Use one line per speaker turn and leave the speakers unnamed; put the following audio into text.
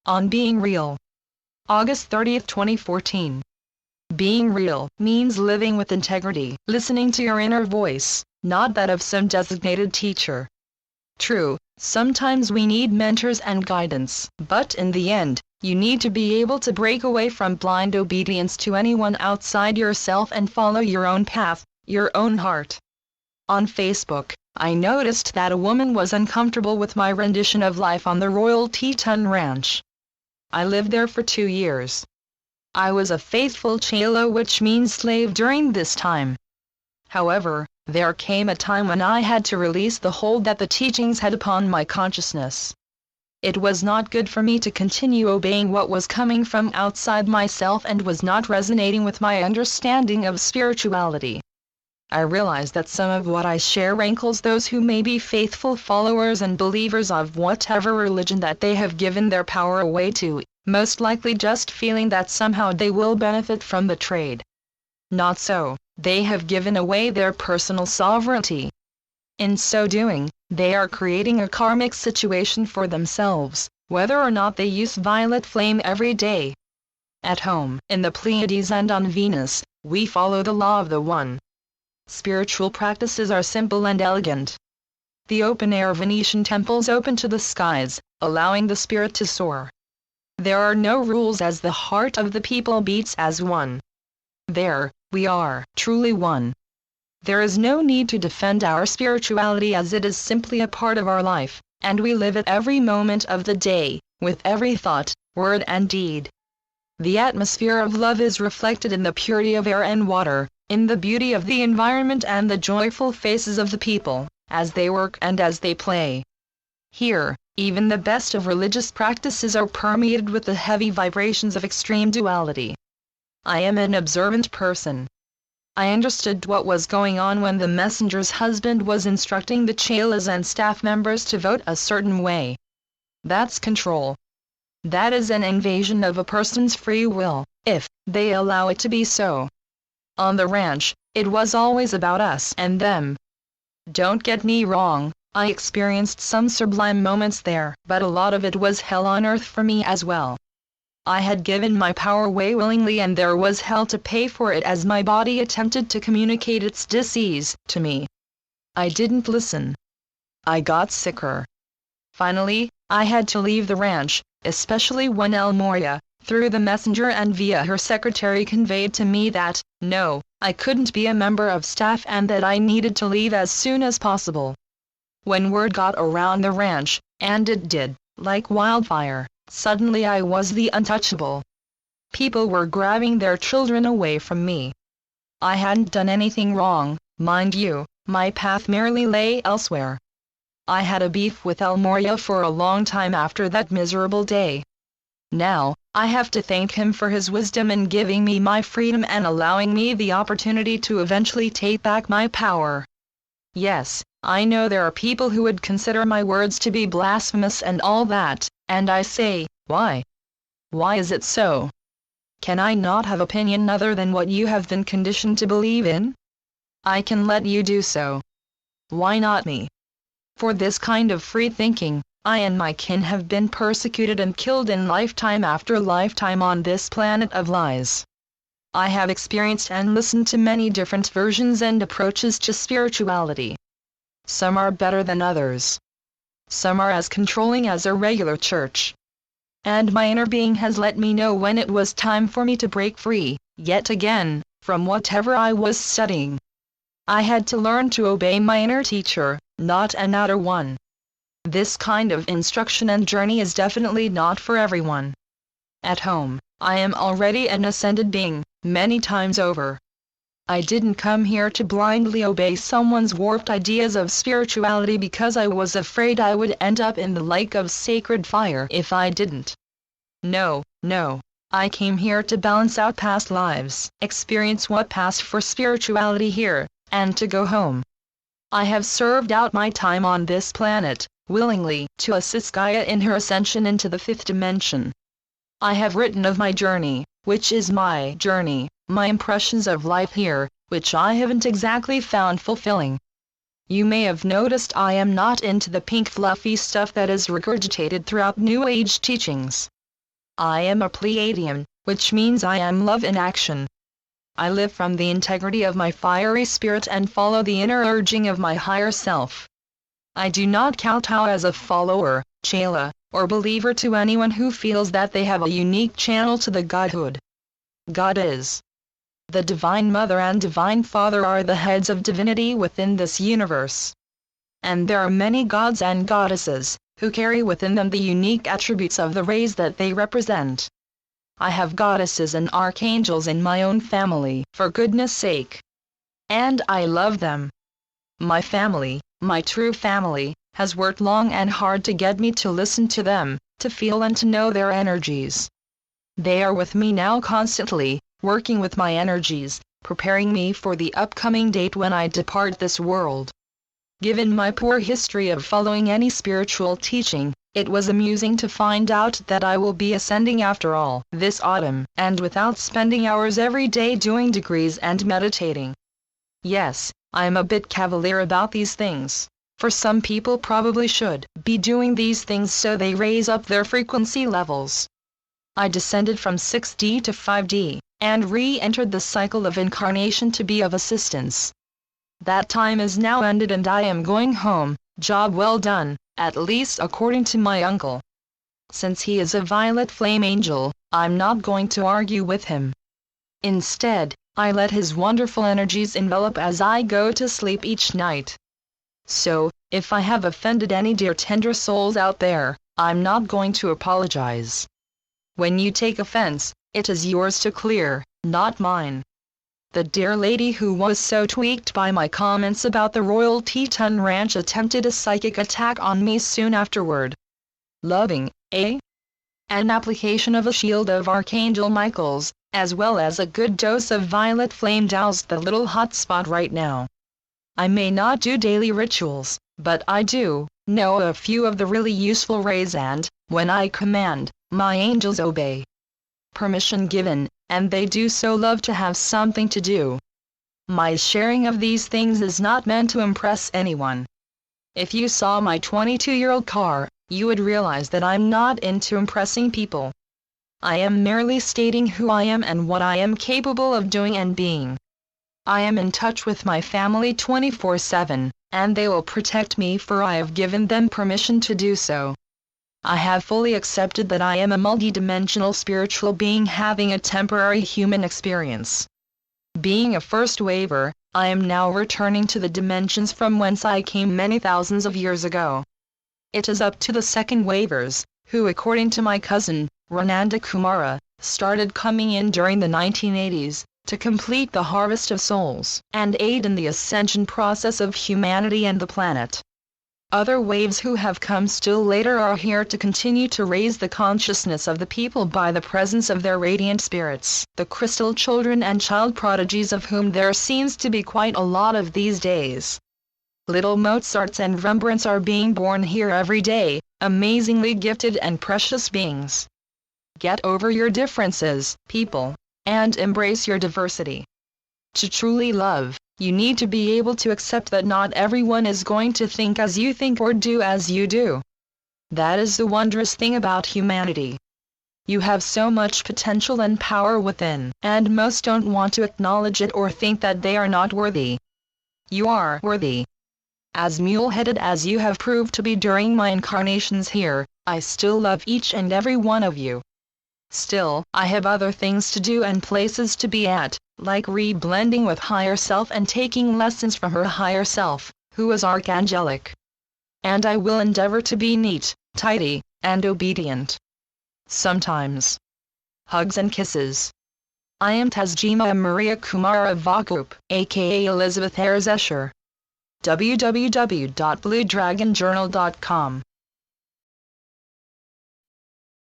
On being real. August 30th, 2014. Being real means living with integrity, listening to your inner voice, not that of some designated teacher. True, sometimes we need mentors and guidance, but in the end, you need to be able to break away from blind obedience to anyone outside yourself and follow your own path, your own heart. On Facebook, I noticed that a woman was uncomfortable with my rendition of life on the Royal Teton Ranch. I lived there for 2 years. I was a faithful Chelo, which means slave, during this time. However, there came a time when I had to release the hold that the teachings had upon my consciousness. It was not good for me to continue obeying what was coming from outside myself and was not resonating with my understanding of spirituality. I realize that some of what I share rankles those who may be faithful followers and believers of whatever religion that they have given their power away to, most likely just feeling that somehow they will benefit from the trade. Not so, they have given away their personal sovereignty. In so doing, they are creating a karmic situation for themselves, whether or not they use violet flame every day. At home, in the Pleiades and on Venus, we follow the law of the One. Spiritual practices are simple and elegant. The open-air Venetian temples open to the skies, allowing the spirit to soar. There are no rules as the heart of the people beats as one. There, we are truly one. There is no need to defend our spirituality as it is simply a part of our life, and we live it every moment of the day, with every thought, word and deed. The atmosphere of love is reflected in the purity of air and water, in the beauty of the environment and the joyful faces of the people, as they work and as they play. Here, even the best of religious practices are permeated with the heavy vibrations of extreme duality. I am an observant person. I understood what was going on when the messenger's husband was instructing the chelas and staff members to vote a certain way. That's control. That is an invasion of a person's free will, if they allow it to be so. On the ranch, it was always about us and them. Don't get me wrong, I experienced some sublime moments there, but a lot of it was hell on earth for me as well. I had given my power away willingly and there was hell to pay for it as my body attempted to communicate its disease to me. I didn't listen. I got sicker. Finally, I had to leave the ranch, especially when El Moria, through the messenger and via her secretary, conveyed to me that, no, I couldn't be a member of staff and that I needed to leave as soon as possible. When word got around the ranch, and it did, like wildfire, suddenly I was the untouchable. People were grabbing their children away from me. I hadn't done anything wrong, mind you, my path merely lay elsewhere. I had a beef with El Moria for a long time after that miserable day. Now, I have to thank him for his wisdom in giving me my freedom and allowing me the opportunity to eventually take back my power. Yes, I know there are people who would consider my words to be blasphemous and all that, and I say, why? Why is it so? Can I not have opinion other than what you have been conditioned to believe in? I can let you do so. Why not me? For this kind of free thinking, I and my kin have been persecuted and killed in lifetime after lifetime on this planet of lies. I have experienced and listened to many different versions and approaches to spirituality. Some are better than others. Some are as controlling as a regular church. And my inner being has let me know when it was time for me to break free, yet again, from whatever I was studying. I had to learn to obey my inner teacher, not an outer one. This kind of instruction and journey is definitely not for everyone. At home, I am already an ascended being, many times over. I didn't come here to blindly obey someone's warped ideas of spirituality because I was afraid I would end up in the lake of sacred fire if I didn't. No, I came here to balance out past lives, experience what passed for spirituality here, and to go home. I have served out my time on this planet, willingly, to assist Gaia in her ascension into the fifth dimension. I have written of my journey, which is my journey, my impressions of life here, which I haven't exactly found fulfilling. You may have noticed I am not into the pink fluffy stuff that is regurgitated throughout New Age teachings. I am a Pleiadian, which means I am love in action. I live from the integrity of my fiery spirit and follow the inner urging of my higher self. I do not kowtow as a follower, chela, or believer to anyone who feels that they have a unique channel to the Godhood. God is. The Divine Mother and Divine Father are the heads of divinity within this universe. And there are many gods and goddesses, who carry within them the unique attributes of the rays that they represent. I have goddesses and archangels in my own family, for goodness sake. And I love them. My family, my true family, has worked long and hard to get me to listen to them, to feel and to know their energies. They are with me now constantly, working with my energies, preparing me for the upcoming date when I depart this world. Given my poor history of following any spiritual teaching, it was amusing to find out that I will be ascending after all this autumn, and without spending hours every day doing degrees and meditating. Yes, I am a bit cavalier about these things, for some people probably should be doing these things so they raise up their frequency levels. I descended from 6D to 5D, and re-entered the cycle of incarnation to be of assistance. That time is now ended and I am going home, job well done, at least according to my uncle. Since he is a violet flame angel, I'm not going to argue with him. Instead, I let his wonderful energies envelop as I go to sleep each night. So, if I have offended any dear tender souls out there, I'm not going to apologize. When you take offense, it is yours to clear, not mine. The dear lady who was so tweaked by my comments about the Royal Teton Ranch attempted a psychic attack on me soon afterward. Loving, eh? An application of a shield of Archangel Michael's, as well as a good dose of violet flame doused the little hot spot right now. I may not do daily rituals, but I do know a few of the really useful rays and, when I command, my angels obey. Permission given, and they do so love to have something to do. My sharing of these things is not meant to impress anyone. If you saw my 22-year-old car, you would realize that I'm not into impressing people. I am merely stating who I am and what I am capable of doing and being. I am in touch with my family 24/7, and they will protect me for I have given them permission to do so. I have fully accepted that I am a multidimensional spiritual being having a temporary human experience. Being a first waver, I am now returning to the dimensions from whence I came many thousands of years ago. It is up to the second wavers, who according to my cousin, Rananda Kumara, started coming in during the 1980s, to complete the harvest of souls and aid in the ascension process of humanity and the planet. Other waves who have come still later are here to continue to raise the consciousness of the people by the presence of their radiant spirits, the crystal children and child prodigies of whom there seems to be quite a lot of these days. Little Mozarts and Rembrandts are being born here every day, amazingly gifted and precious beings. Get over your differences, people, and embrace your diversity. To truly love, you need to be able to accept that not everyone is going to think as you think or do as you do. That is the wondrous thing about humanity. You have so much potential and power within, and most don't want to acknowledge it or think that they are not worthy. You are worthy. As mule-headed as you have proved to be during my incarnations here, I still love each and every one of you. Still, I have other things to do and places to be at, like re-blending with higher self and taking lessons from her higher self, who is archangelic. And I will endeavor to be neat, tidy, and obedient. Sometimes. Hugs and kisses. I am Tazjima Maria Kumara Vakup, aka Elizabeth Ayres Escher. www.bluedragonjournal.com